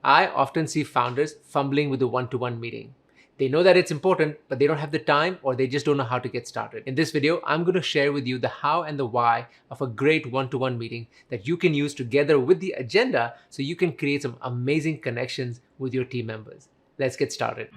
I often see founders fumbling with the one-to-one meeting. They know that it's important, but they don't have the time or they just don't know how to get started. In this video, I'm going to share with you the how and the why of a great one-to-one meeting that you can use together with the agenda so you can create some amazing connections with your team members. Let's get started.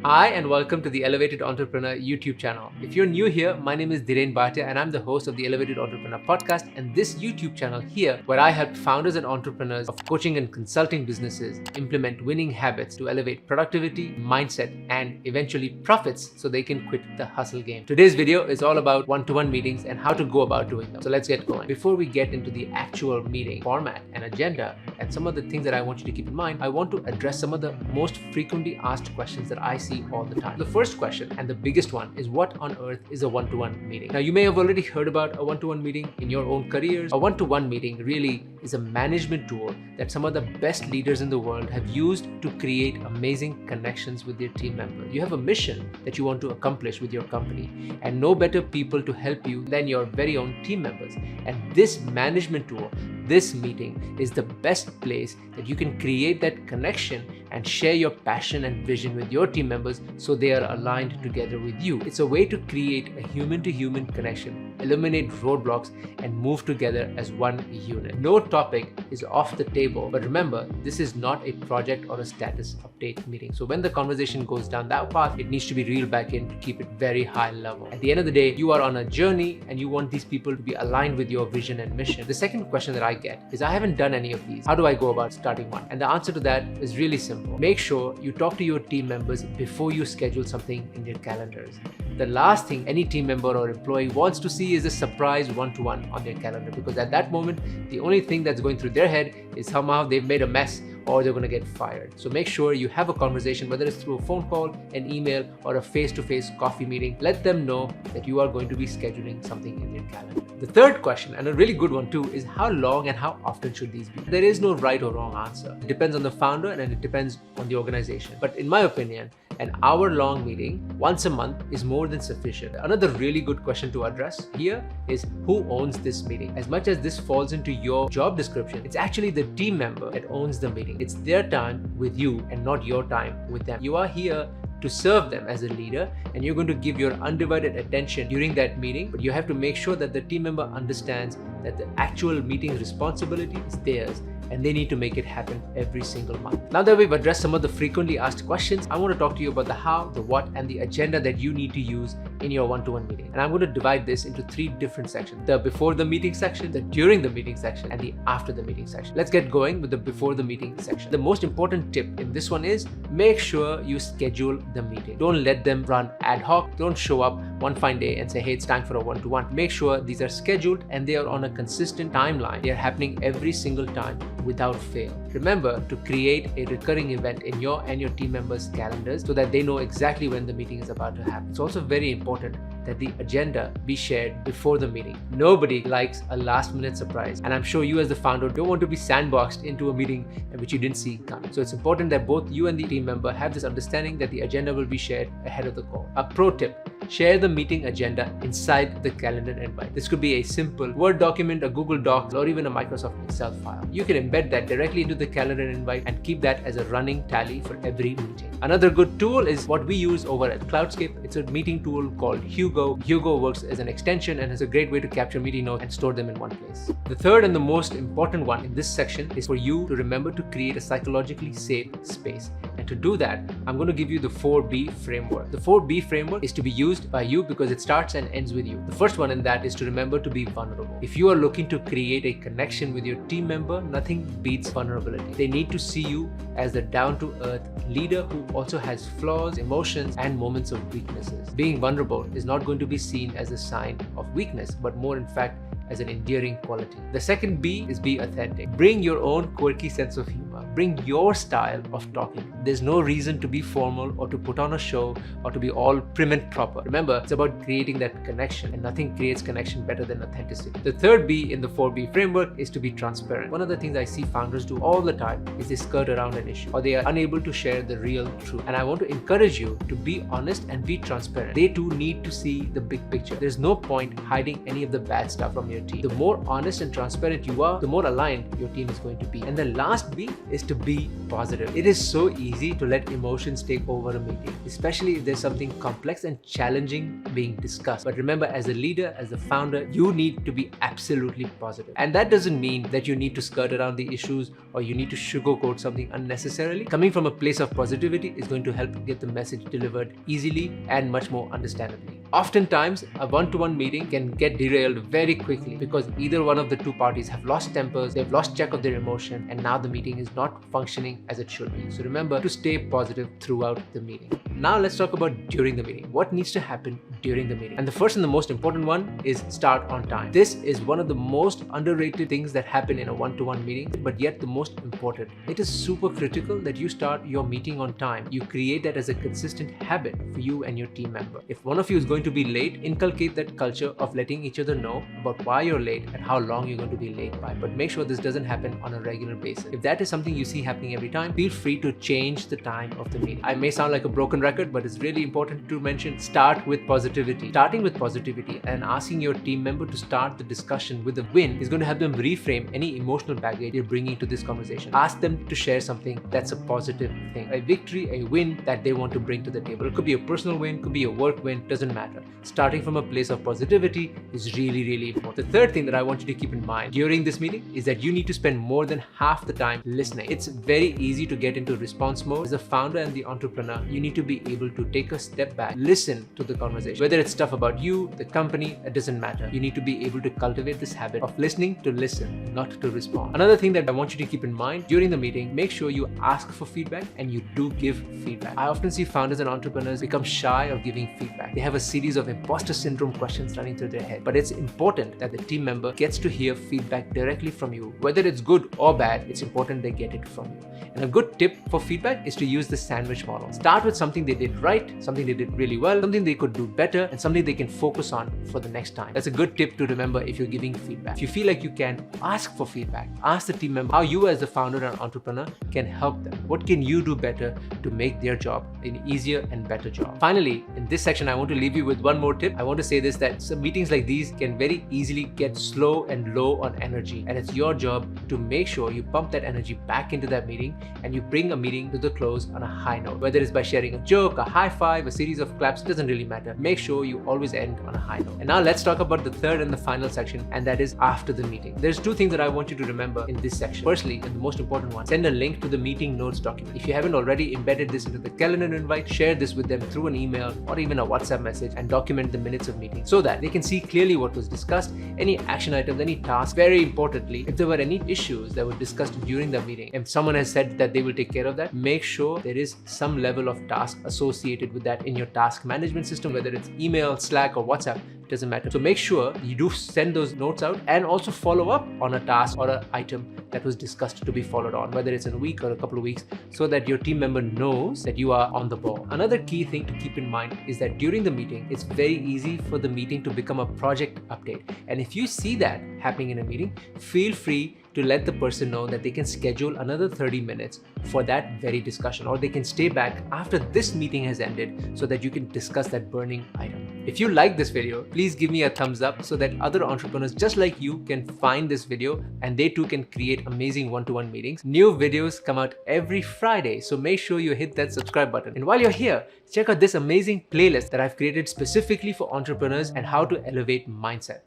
Hi and welcome to the Elevated Entrepreneur YouTube channel. If you're new here, my name is Dhiren Bhatia and I'm the host of the Elevated Entrepreneur podcast and this YouTube channel here where I help founders and entrepreneurs of coaching and consulting businesses implement winning habits to elevate productivity, mindset, and eventually profits so they can quit the hustle game. Today's video is all about one-to-one meetings and how to go about doing them. So let's get going. Before we get into the actual meeting format and agenda and some of the things that I want you to keep in mind, I want to address some of the most frequently asked questions that I see all the time. The first question and the biggest one is, what on earth is a one-to-one meeting? Now, you may have already heard about a one-to-one meeting in your own careers. A one-to-one meeting really is a management tool that some of the best leaders in the world have used to create amazing connections with their team members. You have a mission that you want to accomplish with your company, and no better people to help you than your very own team members. And this management tool, this meeting, is the best place that you can create that connection and share your passion and vision with your team members so they are aligned together with you. It's a way to create a human-to-human connection, eliminate roadblocks, and move together as one unit. No topic is off the table, but remember, this is not a project or a status update meeting. So when the conversation goes down that path, it needs to be reeled back in to keep it very high level. At the end of the day, you are on a journey and you want these people to be aligned with your vision and mission. The second question that I get is, I haven't done any of these. How do I go about starting one? And the answer to that is really simple. Make sure you talk to your team members before you schedule something in their calendars. The last thing any team member or employee wants to see is a surprise one-to-one on their calendar, because at that moment, the only thing that's going through their head is somehow they've made a mess or they're going to get fired. So make sure you have a conversation, whether it's through a phone call, an email, or a face-to-face coffee meeting. Let them know that you are going to be scheduling something in their calendar. The third question, and a really good one too, is how long and how often should these be? There is no right or wrong answer. It depends on the founder and it depends on the organization. But in my opinion, an hour-long meeting once a month is more than sufficient. Another really good question to address here is, who owns this meeting? As much as this falls into your job description, it's actually the team member that owns the meeting. It's their time with you and not your time with them. You are here to serve them as a leader, and you're going to give your undivided attention during that meeting, but you have to make sure that the team member understands that the actual meeting responsibility is theirs and they need to make it happen every single month. Now that we've addressed some of the frequently asked questions, I want to talk to you about the how, the what, and the agenda that you need to use in your one-to-one meeting. And I'm going to divide this into three different sections: the before the meeting section, the during the meeting section, and the after the meeting section. Let's get going with the before the meeting section. The most important tip in this one is, make sure you schedule the meeting. Don't let them run ad hoc. Don't show up one fine day and say, hey, it's time for a one-to-one. Make sure these are scheduled and they are on a consistent timeline. They are happening every single time without fail. Remember to create a recurring event in your and your team members' calendars so that they know exactly when the meeting is about to happen. It's also very important that the agenda be shared before the meeting. Nobody likes a last-minute surprise, and I'm sure you as the founder don't want to be sandboxed into a meeting which you didn't see coming. So it's important that both you and the team member have this understanding that the agenda will be shared ahead of the call. A pro tip: share the meeting agenda inside the calendar invite. This could be a simple Word document, a Google Docs, or even a Microsoft Excel file. You can embed that directly into the calendar invite and keep that as a running tally for every meeting. Another good tool is what we use over at Cloudscape. It's a meeting tool called Hugo. Hugo works as an extension and is a great way to capture meeting notes and store them in one place. The third and the most important one in this section is for you to remember to create a psychologically safe space. And to do that, I'm going to give you the 4B framework. The 4B framework is to be used by you because it starts and ends with you. The first one in that is to remember to be vulnerable. If you are looking to create a connection with your team member, nothing beats vulnerability. They need to see you as the down-to-earth leader who also has flaws, emotions, and moments of weaknesses. Being vulnerable is not going to be seen as a sign of weakness, but more in fact as an endearing quality. The second B is be authentic. Bring your own quirky sense of humor. Bring your style of talking. There's no reason to be formal or to put on a show or to be all prim and proper. Remember, it's about creating that connection, and nothing creates connection better than authenticity. The third B in the 4B framework is to be transparent. One of the things I see founders do all the time is they skirt around an issue, or they are unable to share the real truth. And I want to encourage you to be honest and be transparent. They too need to see the big picture. There's no point hiding any of the bad stuff from your team. The more honest and transparent you are, the more aligned your team is going to be. And the last B is to be positive. It is so easy to let emotions take over a meeting, especially if there's something complex and challenging being discussed. But remember, as a leader, as a founder, you need to be absolutely positive. And that doesn't mean that you need to skirt around the issues or you need to sugarcoat something unnecessarily. Coming from a place of positivity is going to help get the message delivered easily and much more understandably. Oftentimes, a one-to-one meeting can get derailed very quickly because either one of the two parties have lost tempers, they've lost check of their emotion, and now the meeting is not functioning as it should be. So remember to stay positive throughout the meeting. Now let's talk about during the meeting. What needs to happen during the meeting? And the first and the most important one is start on time. This is one of the most underrated things that happen in a one-to-one meeting, but yet the most important. It is super critical that you start your meeting on time. You create that as a consistent habit for you and your team member. If one of you is going to be late, inculcate that culture of letting each other know about why you're late and how long you're going to be late by. But make sure this doesn't happen on a regular basis. If that is something you see happening every time, feel free to change the time of the meeting. I may sound like a broken record, but it's really important to mention start with positivity. Starting with positivity and asking your team member to start the discussion with a win is going to help them reframe any emotional baggage you're bringing to this conversation. Ask them to share something that's a positive thing, a victory, a win that they want to bring to the table. It could be a personal win, could be a work win, doesn't matter. Starting from a place of positivity is really, really important. The third thing that I want you to keep in mind during this meeting is that you need to spend more than half the time listening. It's very easy to get into response mode. As a founder and the entrepreneur, you need to be able to take a step back, listen to the conversation. Whether it's stuff about you, the company, it doesn't matter. You need to be able to cultivate this habit of listening to listen, not to respond. Another thing that I want you to keep in mind during the meeting, make sure you ask for feedback and you do give feedback. I often see founders and entrepreneurs become shy of giving feedback. They have a series of imposter syndrome questions running through their head. But it's important that the team member gets to hear feedback directly from you. Whether it's good or bad, it's important they get it from you. And a good tip for feedback is to use the sandwich model. Start with something they did right, something they did really well, something they could do better, and something they can focus on for the next time. That's a good tip to remember if you're giving feedback. If you feel like you can, ask for feedback. Ask the team member how you as the founder and entrepreneur can help them. What can you do better to make their job an easier and better job? Finally, in this section, I want to leave you with one more tip. I want to say this, that some meetings like these can very easily get slow and low on energy. And it's your job to make sure you pump that energy back into that meeting and you bring a meeting to the close on a high note. Whether it's by sharing a joke, a high five, a series of claps, it doesn't really matter. Make sure you always end on a high note. And now let's talk about the third and the final section, and that is after the meeting. There's two things that I want you to remember in this section. Firstly, and the most important one, send a link to the meeting notes document. If you haven't already embedded this into the calendar invite, share this with them through an email or even a WhatsApp message and document the minutes of meeting so that they can see clearly what was discussed, any action items, any tasks. Very importantly, if there were any issues that were discussed during the meeting, if someone has said that they will take care of that, make sure there is some level of task associated with that in your task management system, whether it's email, Slack, or WhatsApp. It doesn't matter. So make sure you do send those notes out and also follow up on a task or an item that was discussed to be followed on, whether it's in a week or a couple of weeks, so that your team member knows that you are on the ball. Another key thing to keep in mind is that during the meeting, it's very easy for the meeting to become a project update. And if you see that happening in a meeting, feel free to let the person know that they can schedule another 30 minutes for that very discussion, or they can stay back after this meeting has ended so that you can discuss that burning item. If you like this video, please give me a thumbs up so that other entrepreneurs just like you can find this video and they too can create amazing one-to-one meetings. New videos come out every Friday, so make sure you hit that subscribe button. And while you're here, check out this amazing playlist that I've created specifically for entrepreneurs and how to elevate mindset.